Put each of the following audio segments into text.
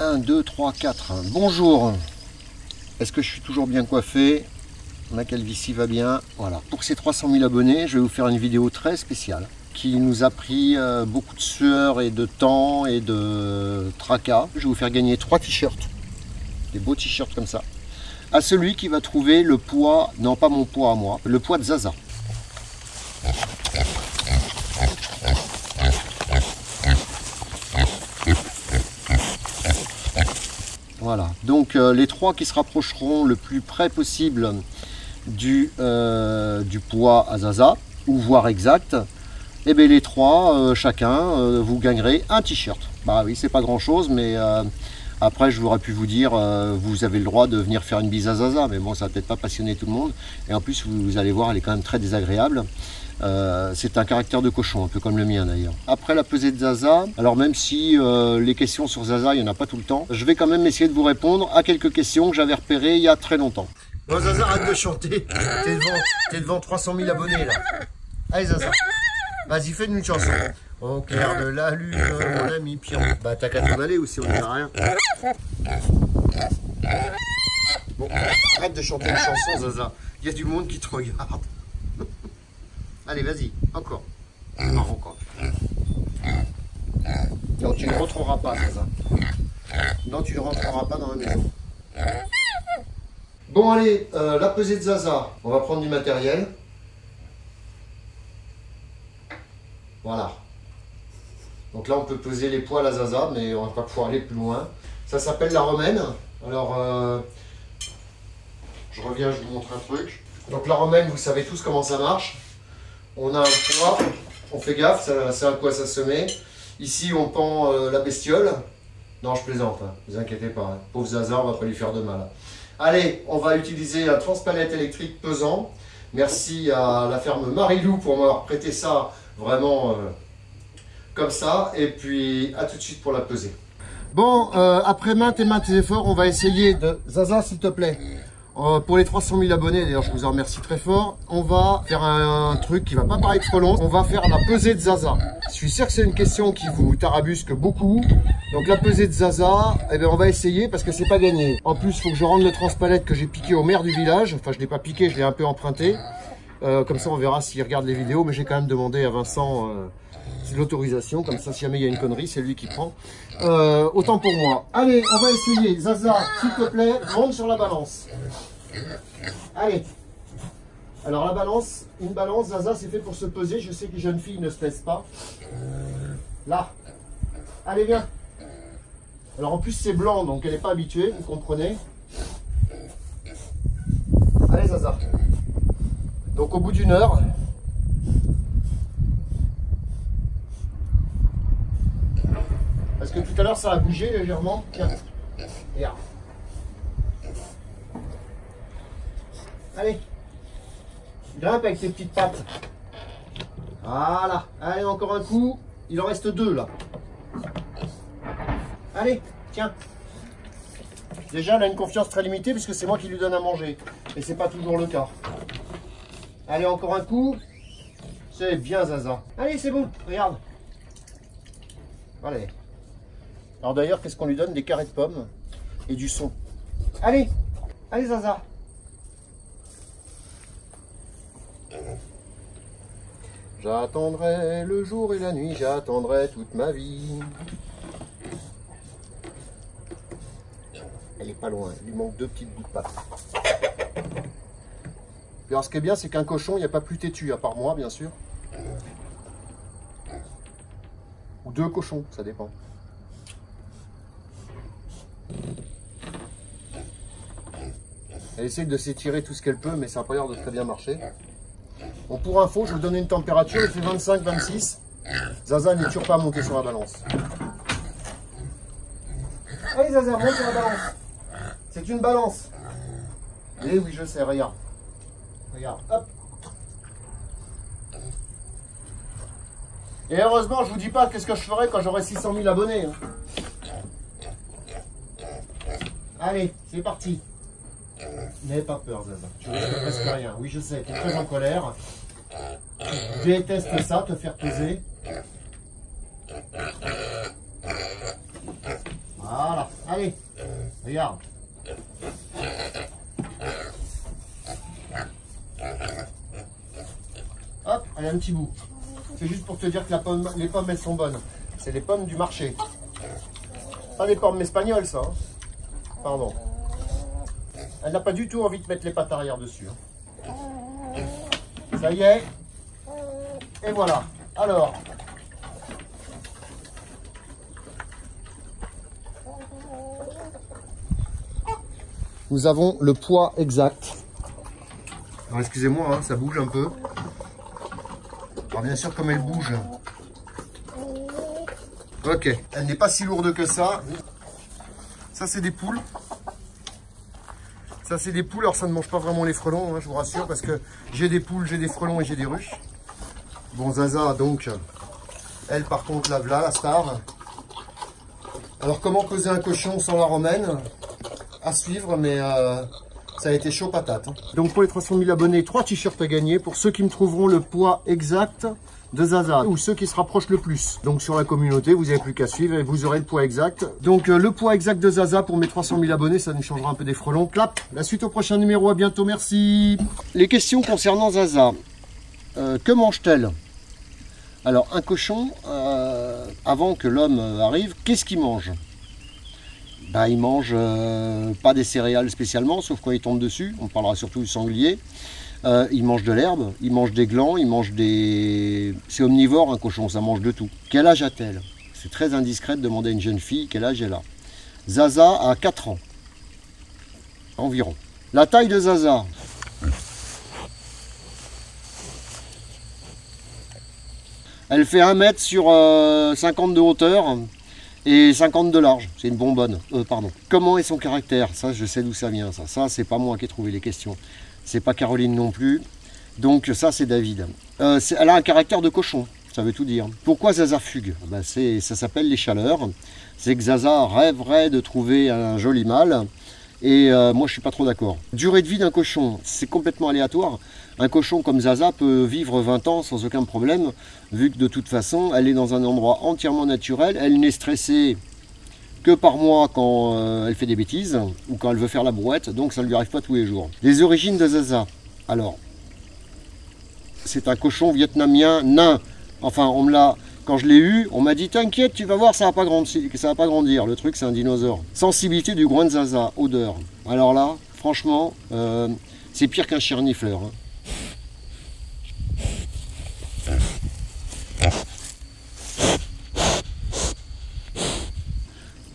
1, 2, 3, 4. Bonjour. Est-ce que je suis toujours bien coiffé? Ma calvitie va bien. Voilà. Pour ces 300 000 abonnés, je vais vous faire une vidéo très spéciale qui nous a pris beaucoup de sueur et de temps et de tracas. Je vais vous faire gagner 3 t-shirts. Des beaux t-shirts comme ça. À celui qui va trouver le poids, non pas mon poids à moi, le poids de Zaza. Voilà, donc les 3 qui se rapprocheront le plus près possible du poids à Zaza, ou voire exact, et bien les 3, chacun, vous gagnerez un t-shirt. Bah oui, c'est pas grand chose, mais après je voudrais pu vous dire, vous avez le droit de venir faire une bise à Zaza, mais bon, ça va peut-être pas passionner tout le monde, et en plus vous allez voir, elle est quand même très désagréable. C'est un caractère de cochon, un peu comme le mien d'ailleurs. Après la pesée de Zaza, alors même si les questions sur Zaza, il n'y en a pas tout le temps, je vais quand même essayer de vous répondre à quelques questions que j'avais repérées il y a très longtemps. Bon Zaza, arrête de chanter, t'es devant 300 000 abonnés là. Allez Zaza, vas-y, fais-nous une chanson. Au clair de la lune, mon ami Pion. Bah t'as qu'à t'en aller aussi, on ne dira rien. Bon, arrête de chanter une chanson Zaza, il y a du monde qui te regarde. Allez, vas-y, encore. Non, encore. Non, tu ne rentreras pas, Zaza. Non, tu ne rentreras pas dans la maison. Bon, allez, la pesée de Zaza. On va prendre du matériel. Voilà. Donc là, on peut peser les poids à la Zaza, mais on va pas pouvoir aller plus loin. Ça s'appelle la romaine. Alors, je reviens, je vous montre un truc. Donc la romaine, vous savez tous comment ça marche. On a un poids, on fait gaffe, c'est à quoi ça se met. Ici, on pend la bestiole. Non, je plaisante, hein, ne vous inquiétez pas. Hein. Pauvre Zaza, on va pas lui faire de mal. Allez, on va utiliser un transpalette électrique pesant. Merci à la ferme Marilou pour m'avoir prêté ça vraiment comme ça. Et puis, à tout de suite pour la peser. Bon, après maintes et maintes efforts, on va essayer de... Zaza, s'il te plaît. Pour les 300 000 abonnés, d'ailleurs je vous en remercie très fort, on va faire un truc qui va pas paraître trop long, on va faire la pesée de Zaza. Je suis sûr que c'est une question qui vous tarabusque beaucoup, donc la pesée de Zaza, eh bien, on va essayer parce que c'est pas gagné. En plus, il faut que je rende le transpalette que j'ai piqué au maire du village, enfin je l'ai pas piqué, je l'ai un peu emprunté, comme ça on verra s'il regarde les vidéos, mais j'ai quand même demandé à Vincent l'autorisation, comme ça si jamais il y a une connerie, c'est lui qui prend. Autant pour moi. Allez, on va essayer. Zaza, s'il te plaît, monte sur la balance. Allez. Alors la balance, une balance, Zaza, c'est fait pour se peser. Je sais que les jeunes filles ne se pèsent pas. Là. Allez, viens. Alors en plus c'est blanc, donc elle n'est pas habituée, vous comprenez. Allez Zaza. Donc au bout d'une heure, parce que tout à l'heure ça a bougé légèrement. Tiens, regarde. Allez, grimpe avec tes petites pattes. Voilà, allez encore un coup. Il en reste 2 là. Allez, tiens. Déjà elle a une confiance très limitée puisque c'est moi qui lui donne à manger. Et c'est pas toujours le cas. Allez, encore un coup. C'est bien Zaza. Allez, c'est bon, regarde. Allez. Alors d'ailleurs, qu'est-ce qu'on lui donne? Des carrés de pommes et du son. Allez, allez Zaza. J'attendrai le jour et la nuit, j'attendrai toute ma vie. Elle est pas loin, il lui manque 2 petites bouts de pattes. Et alors ce qui est bien, c'est qu'un cochon, il n'y a pas plus têtu, à part moi bien sûr. Ou 2 cochons, ça dépend. Elle essaye de s'étirer tout ce qu'elle peut, mais ça n'a pas l'air de très bien marcher. Bon, pour info, je vous donne une température, il fait 25-26. Zaza n'est toujours pas monté sur la balance. Allez Zaza, monte sur la balance. C'est une balance. Eh oui, je sais, regarde. Regarde, hop. Et heureusement, je vous dis pas qu'est-ce que je ferai quand j'aurai 600 000 abonnés. Hein. Allez, c'est parti. N'aie pas peur, Zaza. Tu risques presque rien. Oui, je sais, tu es très en colère. Tu détestes ça, te faire peser. Voilà. Allez, regarde. Hop, elle a un petit bout. C'est juste pour te dire que les pommes, elles sont bonnes. C'est les pommes du marché. Pas les pommes espagnoles, ça. Hein. Pardon. Elle n'a pas du tout envie de mettre les pattes arrière dessus. Hein. Ça y est. Et voilà. Alors. Nous avons le poids exact. Alors excusez-moi, hein, ça bouge un peu. Alors bien sûr, comme elle bouge. Ok, elle n'est pas si lourde que ça. Ça, c'est des poules. Ça, c'est des poules. Alors, ça ne mange pas vraiment les frelons, hein, je vous rassure, parce que j'ai des poules, j'ai des frelons et j'ai des ruches. Bon, Zaza, donc, elle, par contre, la star. Alors, comment peser un cochon sans la romaine? À suivre, mais ça a été chaud patate. Hein. Donc, pour les 300 000 abonnés, 3 t-shirts à gagner pour ceux qui me trouveront le poids exact de Zaza, ou ceux qui se rapprochent le plus. Donc sur la communauté, vous n'avez plus qu'à suivre et vous aurez le poids exact. Donc le poids exact de Zaza pour mes 300 000 abonnés, ça nous changera un peu des frelons. Clap, la suite au prochain numéro, à bientôt, merci. Les questions concernant Zaza. Que mange-t-elle? Alors un cochon, avant que l'homme arrive, qu'est-ce qu'il mange? Bah, il mange pas des céréales spécialement, sauf quand il tombe dessus. On parlera surtout du sanglier. Il mange de l'herbe, il mange des glands, il mange des... C'est omnivore un cochon, ça mange de tout. Quel âge a-t-elle? C'est très indiscret de demander à une jeune fille quel âge elle a. Zaza a 4 ans. Environ. La taille de Zaza. Elle fait 1 mètre sur 50 de hauteur et 50 de large. C'est une bonbonne. Pardon. Comment est son caractère? Ça, je sais d'où ça vient. Ça c'est pas moi qui ai trouvé les questions. C'est pas Caroline non plus. Donc ça, c'est David. Elle a un caractère de cochon, ça veut tout dire. Pourquoi Zaza fugue? Ben, ça s'appelle les chaleurs. C'est que Zaza rêverait de trouver un joli mâle. Et moi, je suis pas trop d'accord. Durée de vie d'un cochon, c'est complètement aléatoire. Un cochon comme Zaza peut vivre 20 ans sans aucun problème, vu que de toute façon, elle est dans un endroit entièrement naturel. Elle n'est stressée que par mois quand elle fait des bêtises ou quand elle veut faire la brouette, donc ça ne lui arrive pas tous les jours. Les origines de Zaza. Alors, c'est un cochon vietnamien nain. Enfin, quand je l'ai eu, on m'a dit t'inquiète, tu vas voir, ça va pas grandir. Le truc, c'est un dinosaure. Sensibilité du groin de Zaza, odeur. Alors là, franchement, c'est pire qu'un chernifleur. Hein.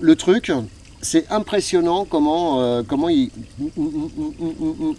Le truc, c'est impressionnant comment il...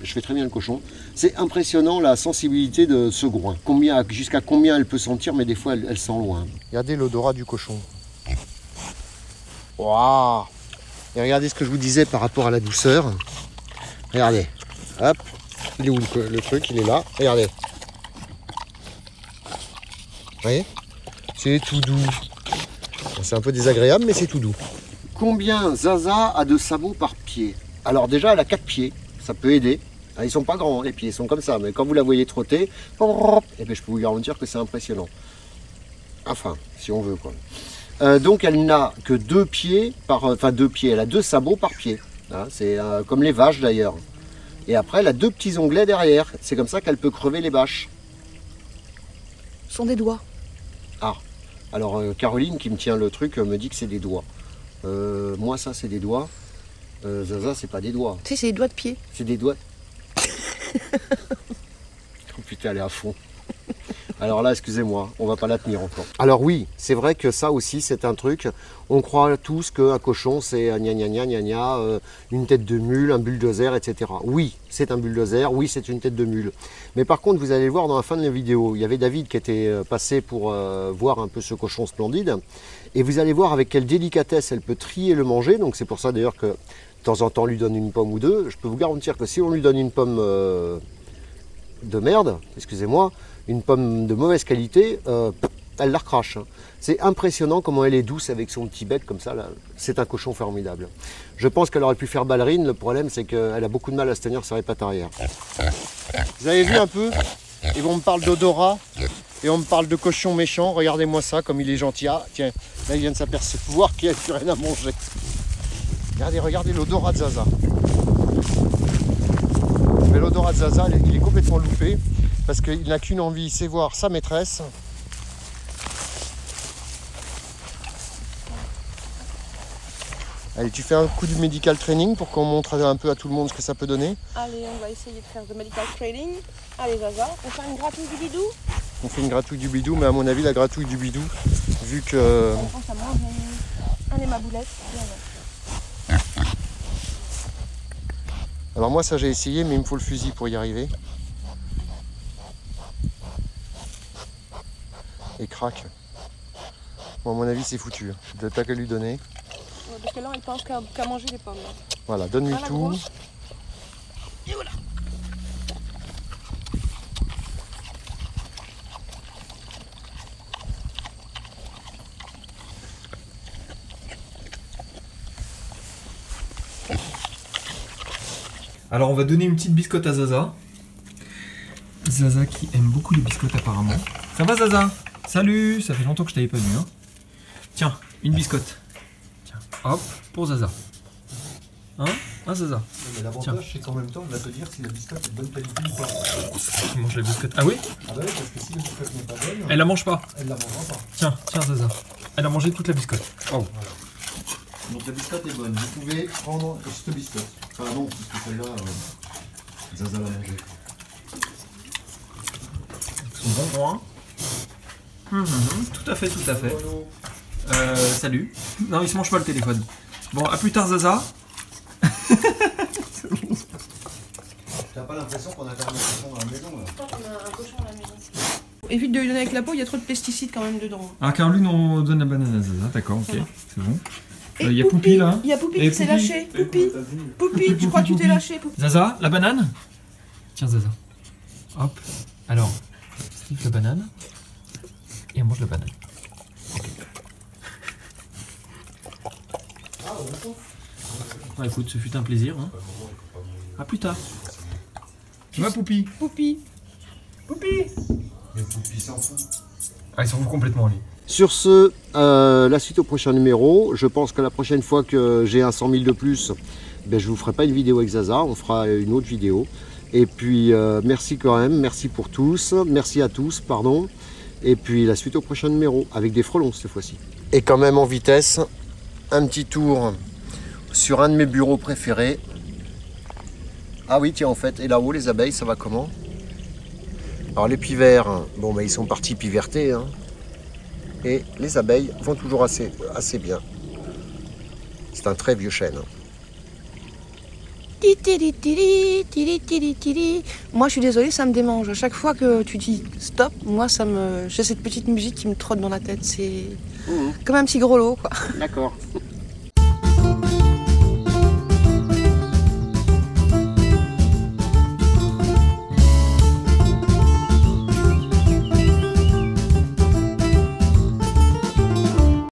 Je fais très bien le cochon. C'est impressionnant la sensibilité de ce groin. Jusqu'à combien elle peut sentir, mais des fois elle sent loin. Regardez l'odorat du cochon. Waouh! Et regardez ce que je vous disais par rapport à la douceur. Regardez. Hop. Il est où le truc? Il est là. Regardez. Vous voyez? C'est tout doux. C'est un peu désagréable, mais c'est tout doux. Combien Zaza a de sabots par pied? Alors déjà, elle a 4 pieds, ça peut aider. Ils sont pas grands, les pieds, ils sont comme ça, mais quand vous la voyez trotter, eh bien, je peux vous garantir que c'est impressionnant. Enfin, si on veut quoi. Donc elle n'a que 2 pieds, elle a 2 sabots par pied. Hein, c'est comme les vaches d'ailleurs. Et après, elle a 2 petits onglets derrière. C'est comme ça qu'elle peut crever les vaches. Ce sont des doigts. Ah, alors Caroline qui me tient le truc me dit que c'est des doigts. Moi ça c'est des doigts. Zaza c'est pas des doigts. Tu sais, c'est des doigts de pied. C'est des doigts. Oh putain, elle est à fond. Alors là, excusez-moi, on va pas la tenir encore. Alors oui, c'est vrai que ça aussi c'est un truc. On croit tous qu'un cochon c'est gna gna gna gna gna, une tête de mule, un bulldozer, etc. Oui, c'est un bulldozer, oui c'est une tête de mule. Mais par contre, vous allez le voir dans la fin de la vidéo, il y avait David qui était passé pour voir un peu ce cochon splendide. Et vous allez voir avec quelle délicatesse elle peut trier le manger. Donc c'est pour ça d'ailleurs que de temps en temps on lui donne une pomme ou deux. Je peux vous garantir que si on lui donne une pomme de merde, excusez-moi, une pomme de mauvaise qualité, elle la recrache. Hein. C'est impressionnant comment elle est douce avec son petit bec comme ça. C'est un cochon formidable. Je pense qu'elle aurait pu faire ballerine. Le problème c'est qu'elle a beaucoup de mal à se tenir sur les pattes arrière. Vous avez vu un peu? Et on me parle d'odorat. Et on me parle de cochon méchant. Regardez-moi ça, comme il est gentil. Ah, tiens, là il vient de s'apercevoir qu'il n'y a plus rien à manger. Regardez l'odorat de Zaza. Mais l'odorat de Zaza, il est complètement loupé parce qu'il n'a qu'une envie, c'est voir sa maîtresse. Allez, tu fais un coup du medical training pour qu'on montre un peu à tout le monde ce que ça peut donner. Allez, on va essayer de faire de medical training. Allez Zaza, on fait une gratouille du bidou. On fait une gratouille du bidou, mais à mon avis la gratouille du bidou, vu que... On pense à manger. Allez ma boulette. Alors moi ça j'ai essayé, mais il me faut le fusil pour y arriver. Et crac. Bon, à mon avis c'est foutu, t'as qu'à lui donner. Ouais, parce que là il pense qu'à manger les pommes. Voilà, donne-lui tout. Grosse. Et voilà. Alors on va donner une petite biscotte à Zaza. Zaza qui aime beaucoup les biscottes apparemment. Ça va Zaza? Salut, ça fait longtemps que je t'avais pas vu. Hein. Tiens, une biscotte. Tiens, hop, pour Zaza. Hein Zaza? Mais l'avantage c'est qu'en même temps on va te dire si la biscotte est de bonne qualité ou pas. Qui mange la biscotte? Ah oui? Ah bah oui, parce que si la biscotte n'est pas bonne, Elle la mange pas. elle la mangera pas. Tiens Zaza. Elle a mangé toute la biscotte. Oh. Voilà. Donc la biscotte est bonne. Vous pouvez prendre cette biscotte. Enfin non, parce que celle-là, Zaza l'a mangée. Son bonbon. Tout à fait, tout à fait. Salut. Non, il se mange pas le téléphone. Bon, à plus tard Zaza. T'as pas l'impression qu'on a quand même un cochon dans la maison là? Je pense qu'on a un cochon à la maison. Évite de lui donner avec la peau, il y a trop de pesticides quand même dedans. Ah, Caroline, on donne la banane à Zaza, d'accord, ok, Voilà. c'est bon. Et Il y a Poupi là. Il y a Poupi Et qui s'est Poupi. lâché. Poupi, je crois que tu t'es lâché. Poupi. Zaza, la banane? Tiens Zaza. Hop. Alors, sniff la banane. Et on mange la banane. Ah, écoute, ce fut un plaisir. Hein. À plus tard. Tu vois Poupi? Poupi. Poupi. Mais Poupi s'en fout. Ah, ils s'en foutent complètement lui. Sur ce, la suite au prochain numéro. Je pense que la prochaine fois que j'ai un 100 000 de plus, ben, je vous ferai pas une vidéo avec Zaza, on fera une autre vidéo. Et puis merci quand même, merci pour tous, merci à tous, pardon. Et puis la suite au prochain numéro, avec des frelons cette fois-ci. Et quand même en vitesse, un petit tour sur un de mes bureaux préférés. Ah oui, tiens en fait, et là-haut les abeilles, ça va comment? Alors les pivers, bon ben ils sont partis piverter, hein. Et les abeilles vont toujours assez bien. C'est un très vieux chêne. Moi je suis désolée, ça me démange. À chaque fois que tu dis stop, moi j'ai cette petite musique qui me trotte dans la tête. C'est comme un petit gros lot quoi. D'accord.